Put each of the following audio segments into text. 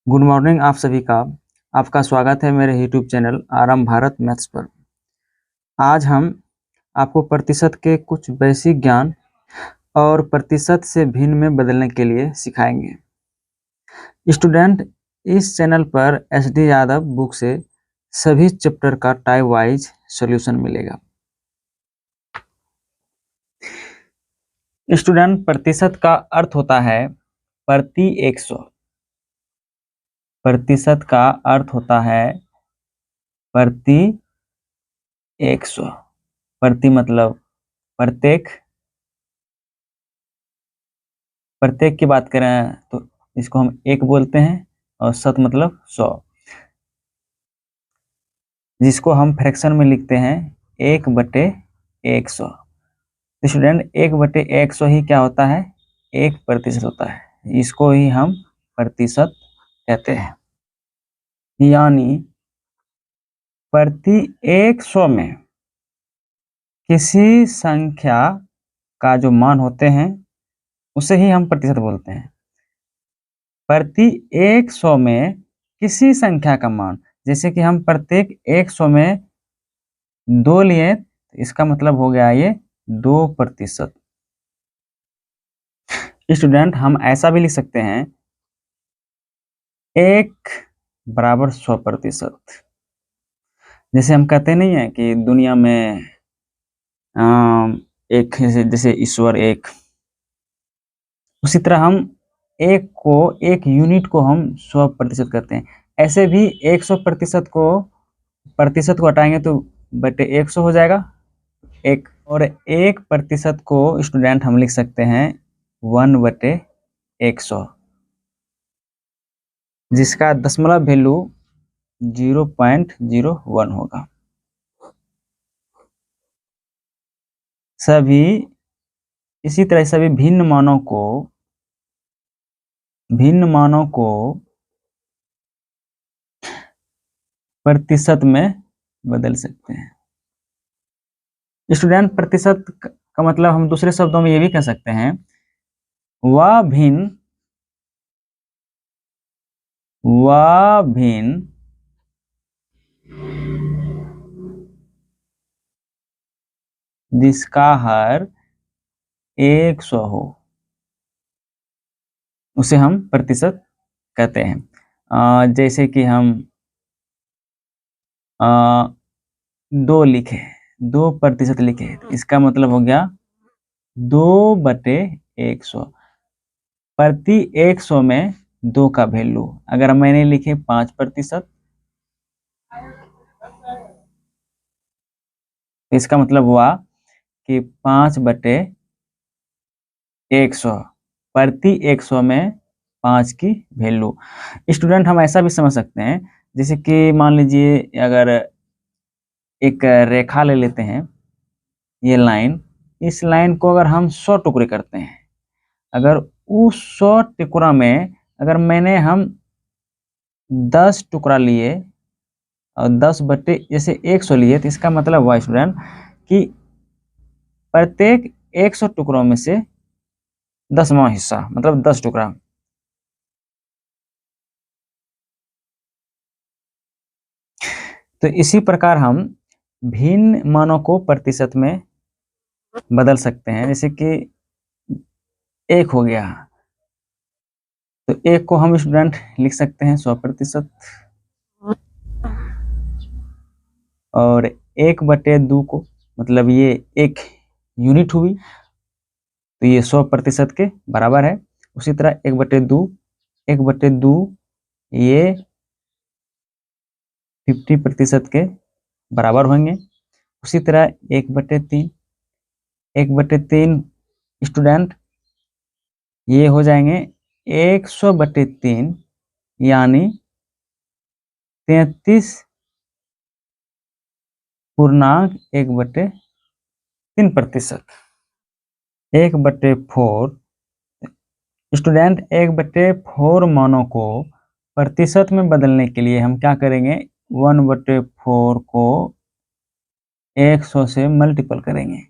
Good morning आप सभी का। आपका स्वागत है मेरे यूट्यूब चैनल आराम भारत मैथ्स पर। आज हम आपको प्रतिशत के कुछ बेसिक ज्ञान और प्रतिशत से भिन्न में बदलने के लिए सिखाएंगे। स्टूडेंट, इस चैनल पर SD यादव बुक से सभी चैप्टर का टाइप वाइज सॉल्यूशन मिलेगा। स्टूडेंट, प्रतिशत का अर्थ होता है प्रति 100। प्रतिशत का अर्थ होता है प्रति 100। प्रति मतलब प्रत्येक। प्रत्येक की बात करें तो इसको हम एक बोलते हैं, और शत मतलब 100, जिसको हम फ्रैक्शन में लिखते हैं 1/100। स्टूडेंट, 1/100 ही क्या होता है? 1% होता है। इसको ही हम प्रतिशत कहते हैं। यानी प्रति 100 में किसी संख्या का जो मान होते हैं उसे ही हम प्रतिशत बोलते हैं। प्रति 100 में किसी संख्या का मान, जैसे कि हम प्रत्येक 100 में 2 लिए तो इसका मतलब हो गया ये 2%। स्टूडेंट, हम ऐसा भी लिख सकते हैं 1 बराबर 100%। जैसे हम कहते नहीं है कि दुनिया में एक जैसे ईश्वर एक, उसी तरह हम एक यूनिट को हम 100% कहते हैं। ऐसे भी 100% को हटाएंगे तो बटे 100 हो जाएगा एक। और 1% को स्टूडेंट हम लिख सकते हैं 1/100, जिसका दशमलव वैल्यू 0.01 होगा। इसी तरह सभी भिन्न मानों को प्रतिशत में बदल सकते हैं। स्टूडेंट, प्रतिशत का मतलब हम दूसरे शब्दों में ये भी कह सकते हैं वह भिन्न जिसका हर 100 हो, उसे हम प्रतिशत कहते हैं। जैसे कि हम 2 लिखे, 2% लिखे, इसका मतलब हो गया 2/100। प्रति 100 में 2 का वैल्यू, अगर मैंने लिखे 5%, इसका मतलब हुआ कि 5/100। प्रति 100 में 5 की वैल्यू। स्टूडेंट, हम ऐसा भी समझ सकते हैं, जैसे कि मान लीजिए अगर एक रेखा ले लेते हैं, ये लाइन, इस लाइन को अगर हम 100 टुकड़े करते हैं, अगर उस 100 टुकड़ा में अगर हम 10 टुकड़ा लिए और 10/100 लिए, तो इसका मतलब हुआ स्टूडेंट कि प्रत्येक 100 टुकड़ों में से 10वां हिस्सा मतलब 10 टुकड़ा। तो इसी प्रकार हम भिन्न मानों को प्रतिशत में बदल सकते हैं। जैसे कि 1 हो गया, तो 1 को हम स्टूडेंट लिख सकते हैं 100%। और 1/2 को, मतलब ये एक यूनिट हुई, तो ये 100% के बराबर है। उसी तरह 1/2 ये 50% के बराबर होंगे। उसी तरह 1/3 स्टूडेंट ये हो जाएंगे 100/3, यानी 33.1/3%। 1/4 स्टूडेंट, 1/4 मानों को प्रतिशत में बदलने के लिए हम क्या करेंगे? 1/4 को 100 से मल्टीपल करेंगे,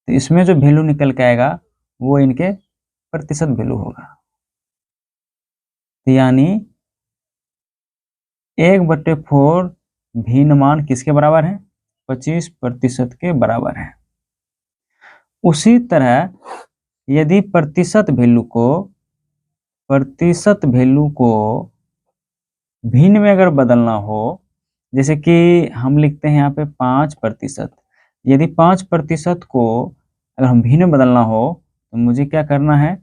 तो इसमें जो वैल्यू निकल के आएगा वो इनके प्रतिशत वैल्यू होगा। तो यानी 1/4 भिन्न मान किसके बराबर है? 25% के बराबर है। उसी तरह यदि प्रतिशत वैल्यू को भिन्न में अगर बदलना हो, जैसे कि हम लिखते हैं यहाँ पे 5%। यदि 5% को अगर हम भिन्न में बदलना हो तो मुझे क्या करना है?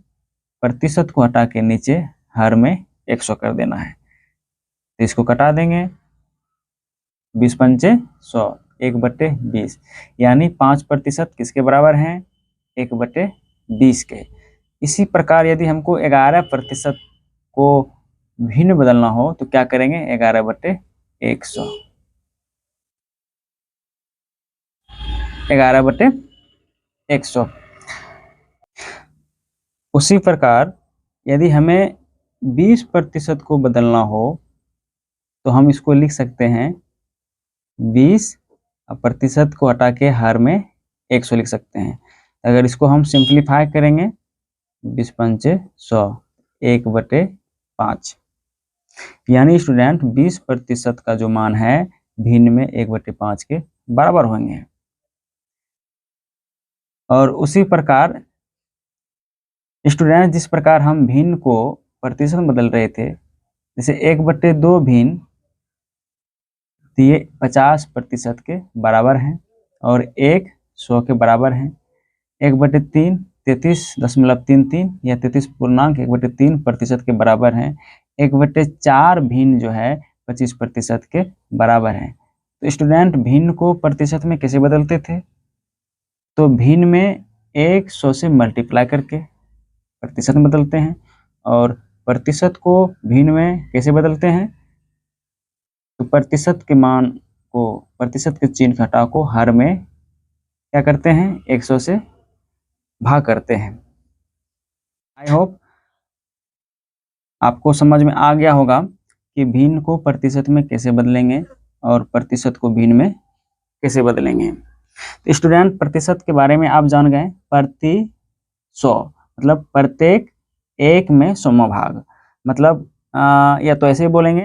प्रतिशत को हटा के नीचे हर में 100 कर देना है। तो इसको कटा देंगे, 20 पंचे 100, 1/20, यानी 5% किसके बराबर हैं? 1/20 के। इसी प्रकार यदि हमको 11% को भिन्न बदलना हो तो क्या करेंगे? 11/100, 11/100। उसी प्रकार यदि हमें 20% को बदलना हो तो हम इसको लिख सकते हैं 20 प्रतिशत को हटा के हर में 100 लिख सकते हैं। अगर इसको हम सिंप्लीफाई करेंगे, 20 पंचे 100, 1/5, यानी स्टूडेंट 20% का जो मान है भिन्न में 1/5 के बराबर होंगे। और उसी प्रकार स्टूडेंट जिस प्रकार हम भिन्न को प्रतिशत में बदल रहे थे, जैसे 1/2 भिन्न, तो ये 50% के बराबर हैं और 1 100 के बराबर हैं। 1/3 33.33 या 33.1/3% के बराबर हैं। 1/4 भिन्न जो है 25% के बराबर है। तो स्टूडेंट भिन्न को प्रतिशत में कैसे बदलते थे? तो भिन्न में 100 से मल्टीप्लाई करके प्रतिशत में बदलते हैं, और प्रतिशत को भिन्न में कैसे बदलते हैं? तो प्रतिशत के मान को, प्रतिशत के चिन्ह के हटा को हर में क्या करते हैं? 100 से भाग करते हैं। आई होप आपको समझ में आ गया होगा कि भिन्न को प्रतिशत में कैसे बदलेंगे और प्रतिशत को भिन्न में कैसे बदलेंगे। तो स्टूडेंट प्रतिशत के बारे में आप जान गए। प्रति 100 मतलब प्रत्येक 1 में 100वां भाग, मतलब या तो ऐसे ही बोलेंगे